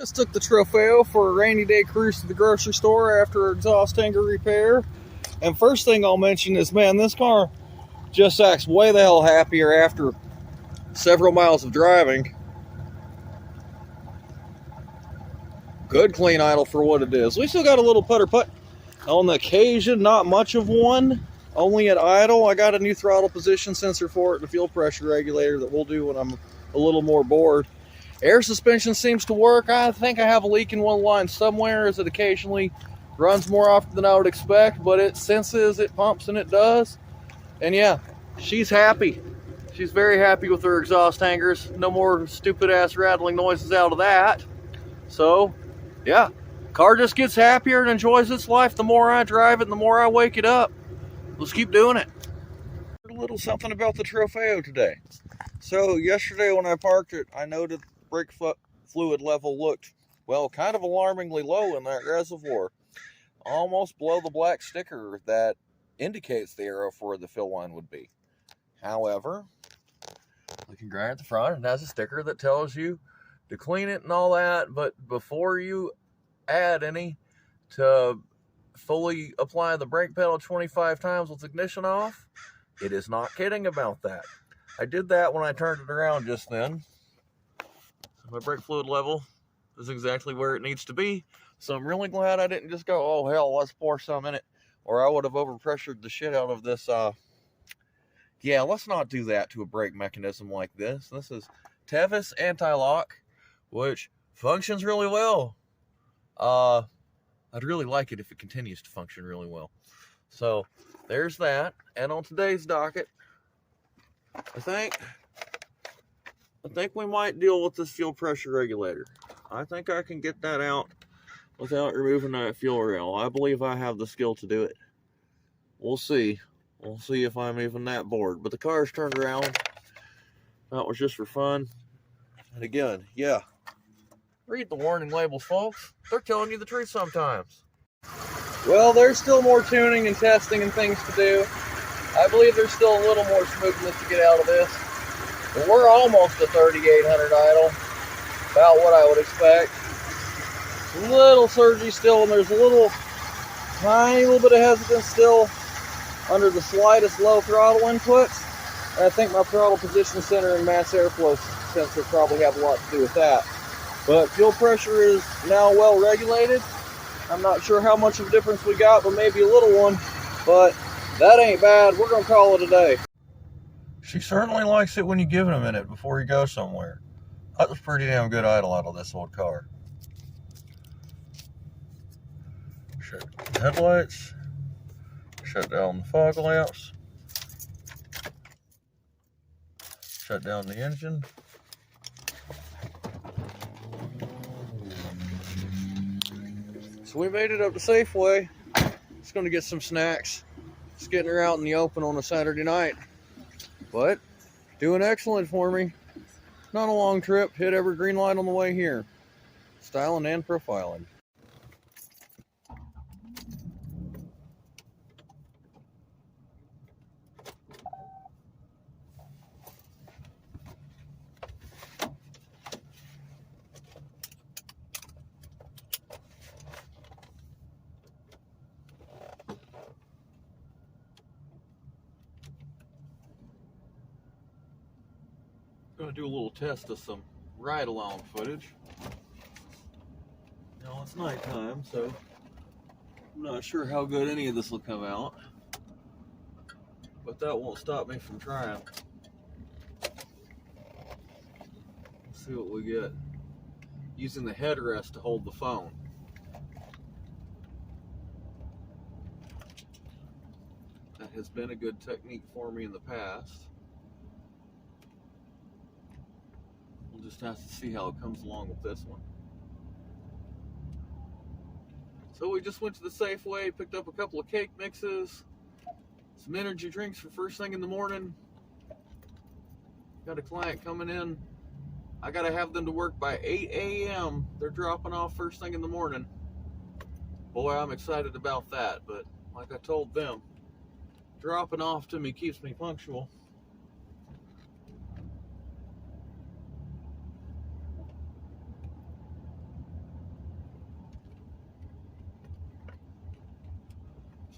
Just took the Trofeo for a rainy day cruise to the grocery store after exhaust hanger repair. And first thing I'll mention is, man, this car just acts way the hell happier after several miles of driving. Good clean idle for what it is. We still got a little putter putt on the occasion, not much of one, only at idle. I got a new throttle position sensor for it and a fuel pressure regulator that we'll do when I'm a little more bored. Air suspension seems to work. I think I have a leak in one line somewhere, as it occasionally runs more often than I would expect, but it senses, it pumps, and it does. And yeah, she's happy. She's very happy with her exhaust hangers. No more stupid ass rattling noises out of that. So yeah, car just gets happier and enjoys its life the more I drive it and the more I wake it up. Let's keep doing it. A little something about the Trofeo today. So yesterday when I parked it, I noted the brake fluid level looked, well, kind of alarmingly low in that reservoir. Almost below the black sticker that indicates the arrow for where the fill line would be. However, looking right at the front, it has a sticker that tells you to clean it and all that, but before you add any, to fully apply the brake pedal 25 times with ignition off. It is not kidding about that. I did that when I turned it around just then. My brake fluid level is exactly where it needs to be, so I'm really glad I didn't just go, oh hell, let's pour some in it, or I would have overpressured the shit out of this. Yeah, let's not do that to a brake mechanism like this. This is Tevis anti-lock, which functions really well. I'd really like it if it continues to function really well. So there's that. And on today's docket, I think we might deal with this fuel pressure regulator. I think I can get that out without removing that fuel rail. I believe I have the skill to do it. We'll see. We'll see if I'm even that bored. But the car's turned around. That was just for fun. And again, yeah, read the warning labels, folks. They're telling you the truth sometimes. Well, there's still more tuning and testing and things to do. I believe there's still a little more smoothness to get out of this. But we're almost at 3,800 idle. About what I would expect. A little surgy still, and there's a little, tiny little bit of hesitance still under the slightest low throttle inputs. And I think my throttle position center and mass airflow sensor probably have a lot to do with that. But fuel pressure is now well regulated. I'm not sure how much of a difference we got, but maybe a little one. But that ain't bad. We're going to call it a day. She certainly likes it when you give it a minute before you go somewhere. That was pretty damn good idle out of this old car. Shut the headlights. Shut down the fog lamps. Shut down the engine. So we made it up to Safeway. Just going to get some snacks. Just getting her out in the open on a Saturday night. But doing excellent for me. Not a long trip. Hit every green light on the way here. Styling and profiling. Going to do a little test of some ride-along footage. Now it's nighttime, so I'm not sure how good any of this will come out, but that won't stop me from trying. Let's see what we get. Using the headrest to hold the phone. That has been a good technique for me in the past. We'll just have to see how it comes along with this one. So we just went to the Safeway, picked up a couple of cake mixes, some energy drinks for first thing in the morning. Got a client coming in. I gotta have them to work by 8 a.m. They're dropping off first thing in the morning. Boy, I'm excited about that, but like I told them, dropping off to me keeps me punctual.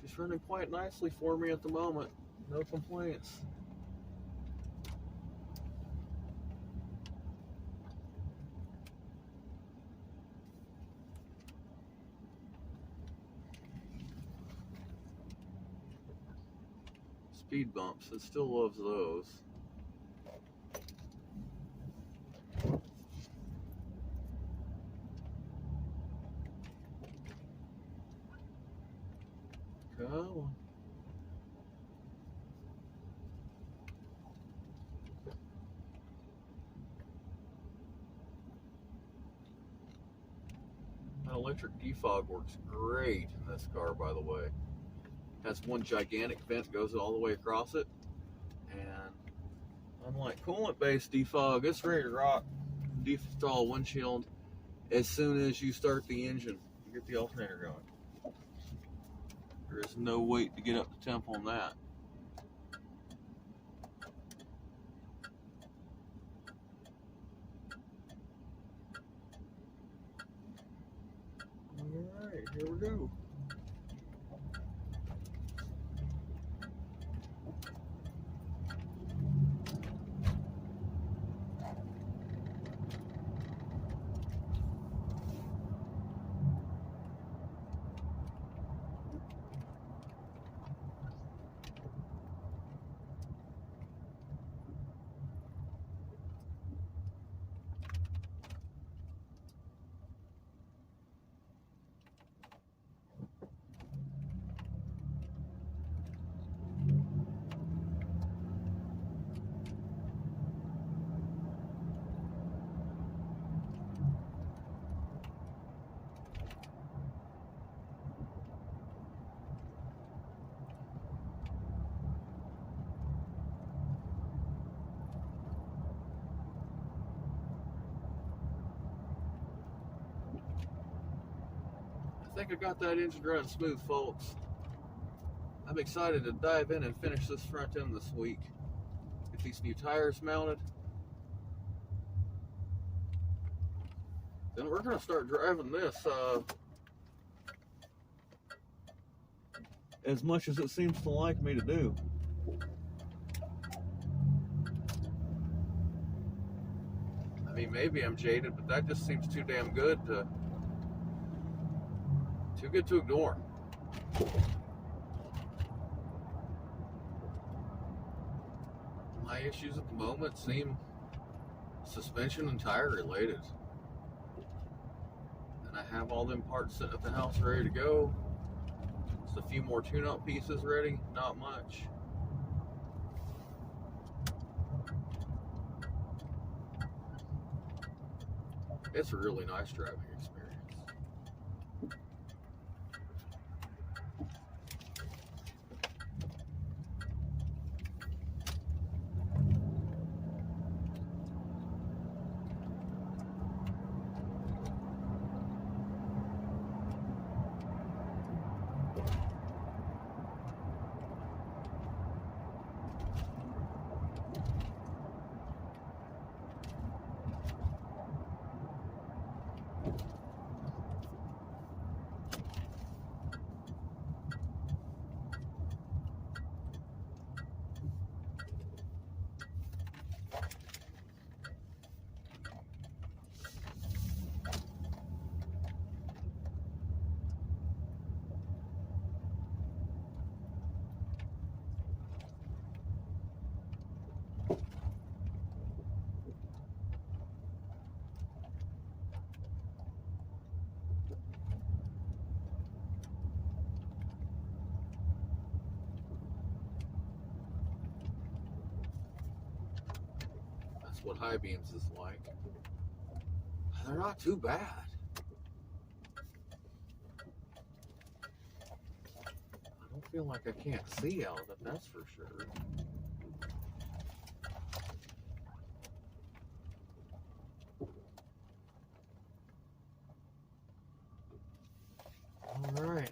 She's running quite nicely for me at the moment. No complaints. Speed bumps, it still loves those. Come on. That electric defog works great in this car, by the way. Has one gigantic vent, goes all the way across it, and unlike coolant-based defog, it's ready to rock. Defistall windshield as soon as you start the engine, you get the alternator going. There is no wait to get up to temp on that. Alright, here we go. I think I got that engine running smooth, folks. I'm excited to dive in and finish this front end this week. Get these new tires mounted. Then we're going to start driving this as much as it seems to like me to do. I mean, maybe I'm jaded, but that just seems too damn good to ignore. My issues at the moment seem suspension and tire related. And I have all them parts sitting at the house ready to go. Just a few more tune-up pieces ready, not much. It's a really nice driving experience. What high beams is like. They're not too bad. I don't feel like I can't see out of it, that's for sure. All right.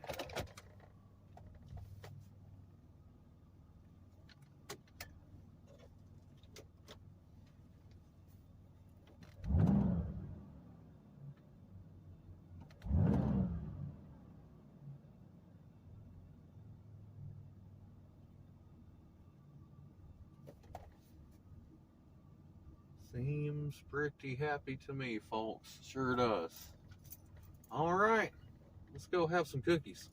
Seems pretty happy to me, folks. Sure does. All right, let's go have some cookies.